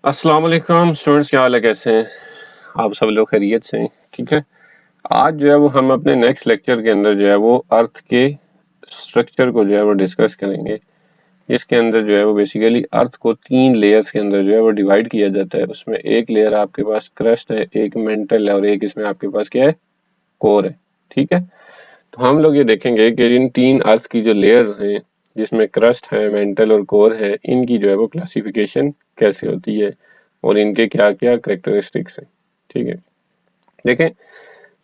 अस्सलाम वालेकुम स्टूडेंट्स, क्या हाल है, कैसे हैं आप सब लोग? खैरियत से हैं? ठीक है। आज जो है वो हम अपने नेक्स्ट लेक्चर के अंदर जो है वो अर्थ के स्ट्रक्चर को जो है वो डिस्कस करेंगे, जिसके अंदर जो है वो बेसिकली अर्थ को 3 लेयर्स के अंदर जो है वो डिवाइड किया जाता है। उसमें एक लेयर आपके पास क्रस्ट है, एक मेंटल है और एक इसमें आपके पास क्या है, कोर है। ठीक है। तो हम लोग ये देखेंगे कि इन 3 अर्थ की जो लेयर्स हैं, जिसमें क्रस्ट है, मेंटल और कोर है, इनकी जो है वो क्लासिफिकेशन कैसे होती है और इनके क्या क्या करेक्टरिस्टिक्स हैं। ठीक है। देखें,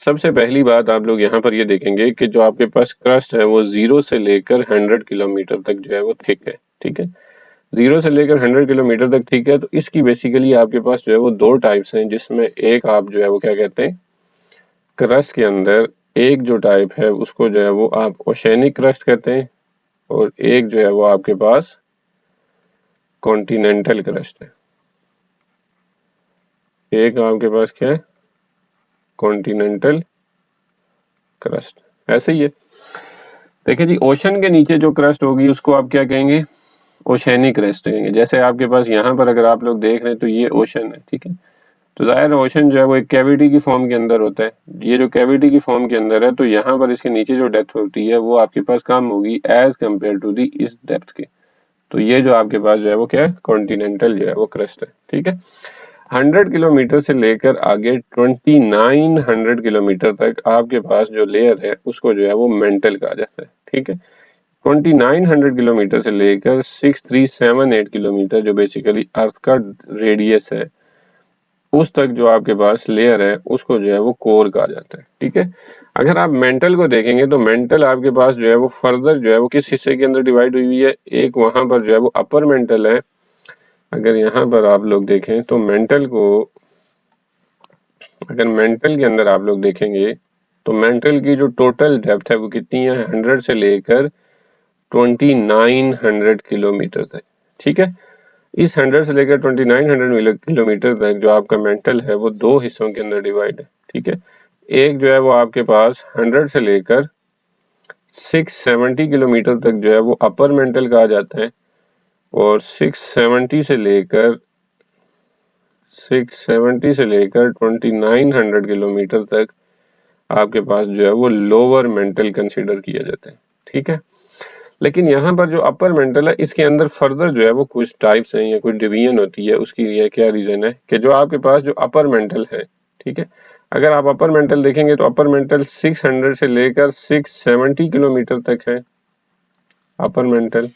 सबसे पहली बात आप लोग यहाँ पर ये देखेंगे कि जो आपके पास क्रस्ट है वो 0 से लेकर 100 किलोमीटर तक जो है वो थिक है। ठीक है। 0 से लेकर 100 किलोमीटर तक थिक है। तो इसकी बेसिकली आपके पास जो है वो 2 टाइप्स हैं, जिसमें एक आप जो है वो क्या कहते हैं, क्रस्ट के अंदर एक जो टाइप है उसको जो है वो आप ओशेनिक क्रस्ट कहते हैं और एक जो है वो आपके पास कॉन्टिनेंटल क्रस्ट है। एक आपके पास क्या है, कॉन्टिनेंटल क्रस्ट। ऐसे ही है। देखिए जी, ओशन के नीचे जो क्रस्ट होगी उसको आप क्या कहेंगे, ओशेनिक क्रस्ट कहेंगे। जैसे आपके पास यहाँ पर अगर आप लोग देख रहे हैं तो ये ओशन है। ठीक है। तो जाहिर ओशन जो है वो एक कैविटी की फॉर्म के अंदर होता है। ये जो कैविटी की फॉर्म के अंदर है तो यहाँ पर इसके नीचे जो डेप्थ होती है वो आपके पास कम होगी एज कम्पेयर टू दी इस डेप्थ के। तो ये जो आपके पास जो है वो क्या है, कॉन्टिनेंटल जो है वो क्रस्ट है। ठीक है। 100 किलोमीटर से लेकर आगे 2900 किलोमीटर तक आपके पास जो लेयर है उसको जो है वो मेंटल कहा जाता है। ठीक है। 2900 किलोमीटर से लेकर 6378 किलोमीटर जो बेसिकली अर्थ का रेडियस है उस तक जो आपके पास लेयर है उसको जो है वो कोर कहा जाता है। ठीक है। अगर आप मेंटल को देखेंगे तो मेंटल आपके पास जो है वो फर्दर जो है वो किस हिस्से के अंदर डिवाइड हुई है, एक वहां पर जो है वो अपर मेंटल है। अगर यहाँ पर आप लोग देखें तो मेंटल को, अगर मेंटल के अंदर आप लोग देखेंगे तो मेंटल की जो टोटल डेप्थ है वो कितनी है, 100 से लेकर 2900 किलोमीटर तक। ठीक है। इस 100 से लेकर 2900 किलोमीटर तक जो आपका मेंटल है वो दो हिस्सों के अंदर डिवाइड है। ठीक है। एक जो है वो आपके पास 100 से लेकर 670 किलोमीटर तक जो है वो अपर मेंटल कहा जाता है और 670 से लेकर 2900 किलोमीटर तक आपके पास जो है वो लोअर मेंटल कंसीडर किया जाता है। ठीक है। लेकिन यहाँ पर जो अपर मेंटल है इसके अंदर फर्दर जो है वो कुछ टाइप्स हैं या कुछ डिवीजन होती है। उसकी ये क्या रीजन है कि जो आपके पास जो अपर मेंटल है, ठीक है, अगर आप अपर मेंटल देखेंगे तो अपर मेंटल 600 से लेकर 670 किलोमीटर तक है अपर मेंटल।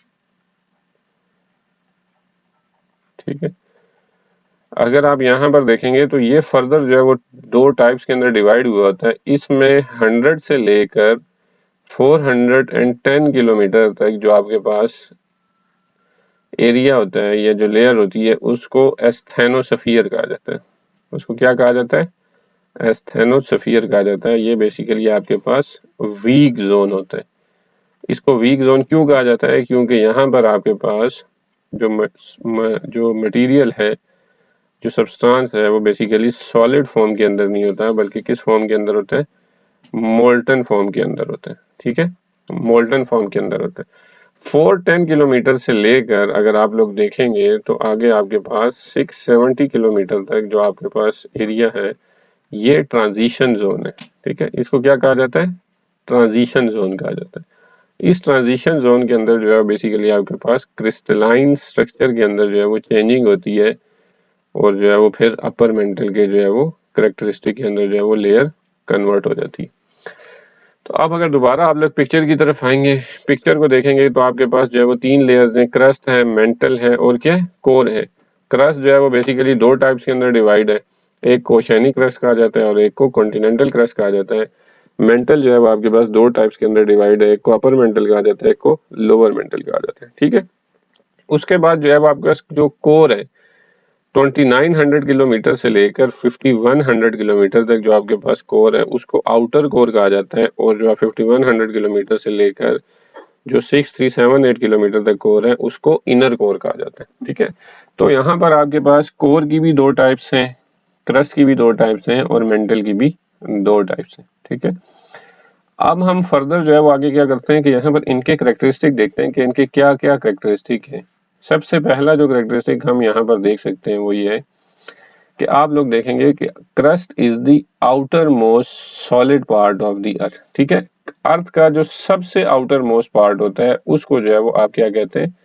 ठीक है। अगर आप यहाँ पर देखेंगे तो ये फर्दर जो है वो दो टाइप्स के अंदर डिवाइड हुआ होता है। इसमें 100 से लेकर 410 किलोमीटर तक जो आपके पास एरिया होता है या जो लेयर होती है उसको एस्थेनोस्फीयर कहा जाता है। उसको क्या कहा जाता है, एस्थेनोस्फीयर कहा जाता है। ये बेसिकली आपके पास वीक जोन होता है। इसको वीक जोन क्यों कहा जाता है, क्योंकि यहाँ पर आपके पास जो मटेरियल है, जो सब्सटेंस है वो बेसिकली सॉलिड फॉर्म के अंदर नहीं होता है, बल्कि किस फॉर्म के अंदर होता है, मोल्टन फॉर्म के अंदर होता है। ठीक है। मोल्टन फॉर्म के अंदर होता है। 410 किलोमीटर से लेकर अगर आप लोग देखेंगे तो आगे आपके पास 670 किलोमीटर तक जो आपके पास एरिया है ये ट्रांजिशन जोन है। ठीक है। इसको क्या कहा जाता है, ट्रांजिशन जोन कहा जाता है। इस ट्रांजिशन जोन के अंदर जो है बेसिकली आपके पास क्रिस्टलाइन स्ट्रक्चर के अंदर जो है वो चेंजिंग होती है और जो है वो फिर अपर मेंटल के जो है वो करेक्टरिस्टिक के अंदर जो है वो लेयर कन्वर्ट हो जाती है। तो अब अगर दोबारा आप लोग पिक्चर की तरफ आएंगे, पिक्चर को देखेंगे तो आपके पास जो है वो 3 लेयर्स हैं, क्रस्ट है, मेंटल है और क्या है, कोर है। क्रस्ट जो है वो बेसिकली दो टाइप्स के अंदर डिवाइड है, एक को ओशेनिक क्रस्ट कहा जाता है और एक को कॉन्टिनेंटल क्रस्ट कहा जाता है। मेंटल जो है वो आपके पास दो टाइप्स के अंदर डिवाइड है, एक को अपर मेंटल कहा जाता है, एक को लोअर मेंटल कहा जाता है। ठीक है। उसके बाद जो है वो आपके पास जो कोर है 2900 किलोमीटर से लेकर 5100 किलोमीटर तक जो आपके पास कोर है उसको आउटर कोर कहा जाता है और जो 5100 किलोमीटर से लेकर जो 6378 किलोमीटर तक कोर है उसको इनर कोर कहा जाता है। ठीक है। तो यहाँ पर आपके पास कोर की भी दो टाइप्स हैं, क्रस्ट की भी दो टाइप्स हैं और मेंटल की भी दो टाइप्स हैं। ठीक है। अब हम फर्दर जो है वो आगे क्या करते हैं कि यहाँ पर इनके करेक्टरिस्टिक देखते हैं कि इनके क्या क्या करेक्टरिस्टिक हैं। सबसे पहला जो कैरेक्टरिस्टिक हम यहाँ पर देख सकते हैं वो ये है कि आप लोग देखेंगे कि crust is the outer most solid part of the earth. ठीक है, अर्थ का जो सबसे आउटर मोस्ट पार्ट होता है उसको जो है वो आप क्या कहते हैं,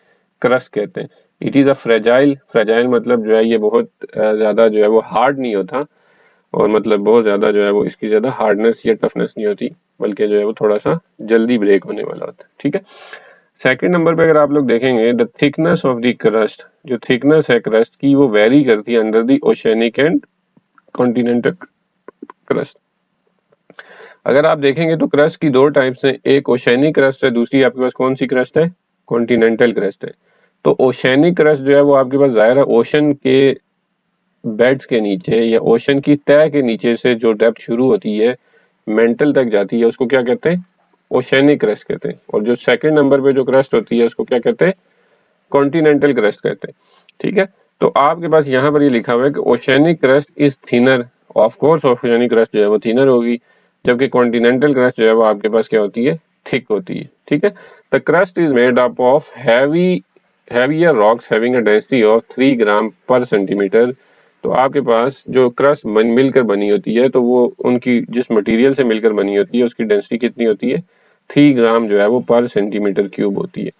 क्रस्ट कहते हैं। It is a fragile, fragile मतलब जो है ये बहुत ज्यादा जो है वो हार्ड नहीं होता, और मतलब बहुत ज्यादा जो है वो इसकी ज्यादा हार्डनेस या टफनेस नहीं होती, बल्कि जो है वो थोड़ा सा जल्दी ब्रेक होने वाला होता है। ठीक है, सेकंड नंबर पे अगर आप लोग देखेंगे the thickness of the crust, जो थिकनेस है क्रस्ट की वो वेरी करती है under the oceanic and continental crust. अगर आप देखेंगे तो क्रस्ट की दो टाइप्स हैं, एक ओशियनिक क्रस्ट है, दूसरी आपके पास कौन सी क्रस्ट है, कॉन्टिनेंटल क्रस्ट है। तो ओशियनिक क्रस्ट जो है वो आपके पास जाहिर है ओशन के बेड्स के नीचे या ओशन की तह के नीचे से जो डेप्थ शुरू होती है मेंटल तक जाती है उसको क्या कहते हैं, ओशियनिक क्रस्ट कहते हैं। और जो सेकंड नंबर पे जो क्रस्ट होती है उसको क्या कहते हैं, कॉन्टिनेंटल क्रस्ट कहते हैं। ठीक है, तो आपके पास यहाँ पर ये लिखा हुआ है कि oceanic crust is thinner, of course oceanic crust जो है वो थिनर होगी, जबकि कॉन्टिनेंटल क्रस्ट जो है वो आपके पास क्या होती है, थिक होती है। ठीक है, the crust is made up of heavier rocks having a density of 3 ग्राम पर सेंटीमीटर। तो आपके पास जो क्रस्ट मिलकर बनी होती है तो वो उनकी जिस मटेरियल से मिलकर बनी होती है उसकी डेंसिटी कितनी होती है, 3 ग्राम जो है वो पर सेंटीमीटर क्यूब होती है।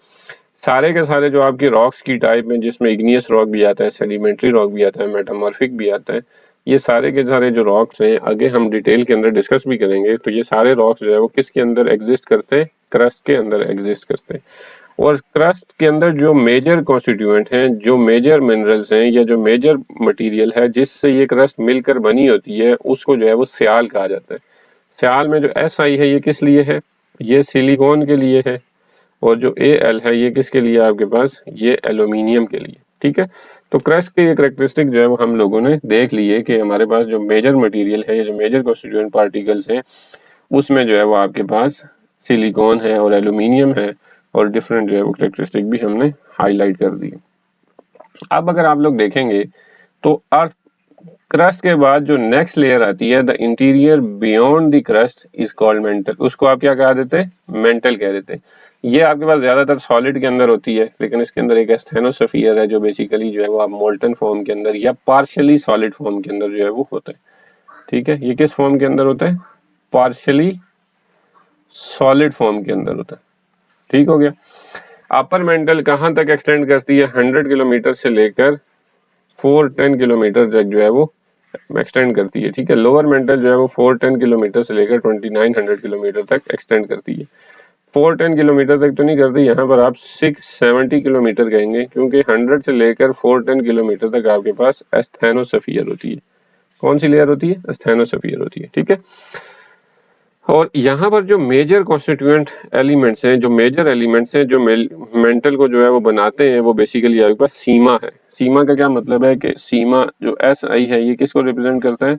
सारे के सारे जो आपके रॉक्स की टाइप में, जिसमें इग्नियस रॉक भी आता है, सेडिमेंट्री रॉक भी आता है, मेटामॉर्फिक भी आता है, ये सारे के सारे जो रॉक्स हैं आगे हम डिटेल के अंदर डिस्कस भी करेंगे। तो ये सारे रॉक्स जो है वो किसके अंदर एग्जिस्ट करते हैं, क्रस्ट के अंदर एग्जिस्ट करते हैं। और क्रस्ट के अंदर जो मेजर कॉन्स्टिट्यूएंट हैं, जो मेजर मिनरल्स हैं या जो मेजर मटेरियल है जिससे ये क्रस्ट मिलकर बनी होती है उसको जो है वो स्याल कहा जाता है। स्याल में जो SI है ये किस लिए है, ये सिलिकॉन के लिए है, और जो Al है ये किसके लिए आपके पास, ये एल्यूमिनियम के लिए। ठीक है, तो क्रस्ट के ये कैरेक्टरिस्टिक जो है वो हम लोगों ने देख लिए कि हमारे पास जो मेजर मटेरियल है, जो मेजर कॉन्स्टिट्यूएंट पार्टिकल्स हैं, उसमें जो है वो आपके पास सिलिकॉन है और एल्यूमिनियम है, और डिफरेंट जो है वो कैरेक्टरिस्टिक भी हमने हाईलाइट कर दिए। अब अगर आप लोग देखेंगे तो अर्थ क्रस्ट के बाद जो नेक्स्ट लेयर आती है, the interior beyond the crust is called mental. उसको आप क्या कहा देते हैं, मेंटल कह देते हैं। ये आपके पास ज्यादातर सॉलिड के अंदर होती है, लेकिन इसके अंदर एक एस्थेनोस्फीयर है जो बेसिकली जो है वो आप मोल्टन फॉर्म के अंदर या पार्शियली सॉलिड फॉर्म के अंदर जो है वो होता है। ठीक है, ये किस फॉर्म के अंदर होता है, पार्शियली सॉलिड फॉर्म के अंदर होता है। ठीक हो गया। अपर मेंटल कहां तक एक्सटेंड करती है, 100 किलोमीटर से लेकर 410 किलोमीटर तक जो है वो एक्सटेंड करती है। ठीक है, लोअर मेंटल जो है वो 410 किलोमीटर से लेकर 2900 किलोमीटर तक एक्सटेंड करती है। 410 किलोमीटर तक तो नहीं करती, यहाँ पर आप 670 किलोमीटर कहेंगे, क्योंकि 100 से लेकर 410 किलोमीटर तक आपके पास एस्थेनोस्फीयर होती है। कौन सी लेयर होती है, एस्थेनोस्फीयर होती है। ठीक है, और यहाँ पर जो मेजर कॉन्स्टिट्यूएंट एलिमेंट्स हैं, जो मेजर एलिमेंट्स हैं जो मेंटल को जो है वो बनाते हैं, वो बेसिकली आपके पास सीमा है। सीमा का क्या मतलब है कि सीमा जो SI है ये किसको रिप्रेजेंट करता है,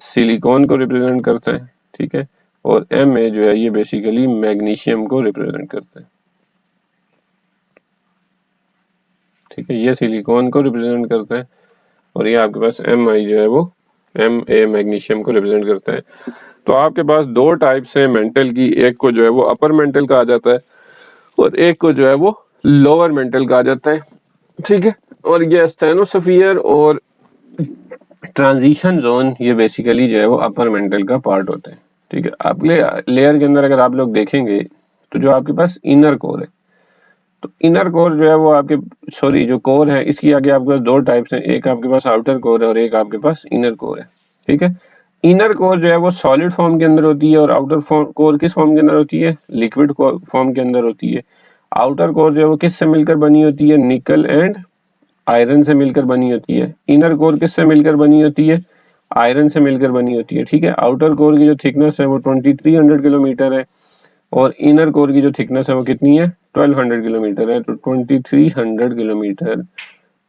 सिलिकॉन को रिप्रेजेंट करता है। ठीक है, और Ma जो है ये बेसिकली मैग्नीशियम को रिप्रेजेंट करता है। ठीक है, ये सिलिकॉन को रिप्रेजेंट करता है, और ये आपके पास Mi जो है वो Ma मैग्नीशियम को रिप्रेजेंट करता है। तो आपके पास दो टाइप्स हैं मेंटल की, एक को जो है वो अपर मेंटल कहा जाता है और एक को जो है वो लोअर मेंटल कहा जाता है। ठीक है, और ये एस्थेनोस्फीयर और ट्रांजिशन जोन ये बेसिकली जो है वो अपर मेंटल का पार्ट होता है। ठीक है, अगले लेयर के अंदर अगर आप लोग देखेंगे तो जो आपके पास इनर कोर है, तो इनर कोर जो है वो आपके जो कोर है इसकी आगे आपके पास दो टाइप्स हैं, एक आपके पास आउटर कोर है और एक आपके पास इनर कोर है। ठीक है, इनर कोर जो है वो सॉलिड फॉर्म के अंदर होती है और आउटर कोर किस फॉर्म के अंदर होती है, लिक्विड फॉर्म के अंदर होती है। आउटर कोर जो है वो किससे मिलकर बनी होती है, निकल एंड आयरन से मिलकर बनी होती है। इनर कोर किससे मिलकर बनी होती है, आयरन से मिलकर बनी होती है। ठीक है, आउटर कोर की जो थिकनेस है वो 2300 किलोमीटर है और इनर कोर की जो थिकनेस है वो कितनी है, 1200 किलोमीटर है। तो 2300 kilometre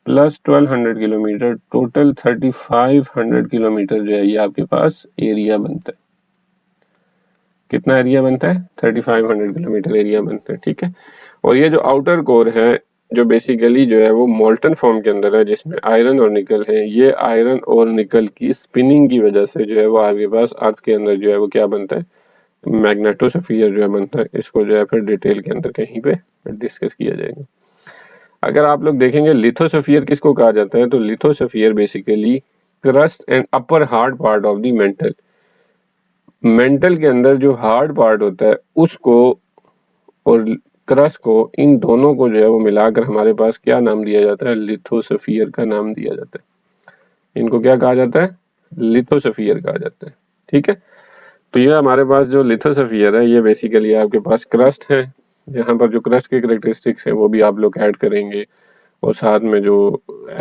plus 1200 kilometre total 3500 kilometre जो है ये आपके पास एरिया बनता है। कितना एरिया बनता है, 3500 किलोमीटर एरिया बनता है। ठीक है, और ये जो आउटर कोर है जो बेसिकली जो है वो मोल्टन फॉर्म के अंदर है, जिसमें आयरन और निकल है, ये आयरन और निकल की स्पिनिंग की वजह से जो है वो आपके पास अर्थ के अंदर जो है वो क्या बनता है, मैग्नेटोस्फीयर जो है बनता है। इसको जो है फिर डिटेल के अंदर कहीं पे डिस्कस किया जाएगा। अगर आप लोग देखेंगे लिथोस्फीयर किसको कहा जाता है, तो lithosphere basically crust and upper hard part of the mental के अंदर जो हार्ड पार्ट होता है उसको और क्रस्ट को, इन दोनों को जो है वो मिलाकर हमारे पास क्या नाम दिया जाता है, लिथोस्फीयर का नाम दिया जाता है। इनको क्या कहा जाता है, लिथोस्फीयर कहा जाता है। ठीक है, तो ये हमारे पास जो लिथोस्फीयर है ये बेसिकली आपके पास क्रस्ट है। यहाँ पर जो क्रस्ट के कैरेक्टरिस्टिक्स है वो भी आप लोग ऐड करेंगे और साथ में जो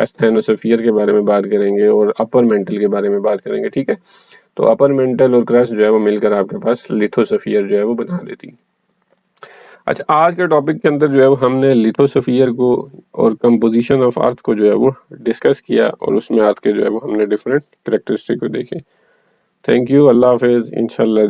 एस्थेनोस्फीयर के बारे में बात करेंगे और अपर मेंटल के बारे में बात करेंगे। ठीक है, तो अपर मेंटल और क्रस्ट जो है वो मिलकर आपके पास लिथोस्फीयर जो है वो बना देती है। अच्छा, आज के टॉपिक के अंदर जो है वो हमने लिथोस्फीयर को और कंपोजिशन ऑफ अर्थ को जो है वो डिस्कस किया और उसमें अर्थ के जो है वो हमने डिफरेंट कैरेक्टरिस्टिक को देखे। थैंक यू, अल्लाह हाफिज, इंशाल्लाह।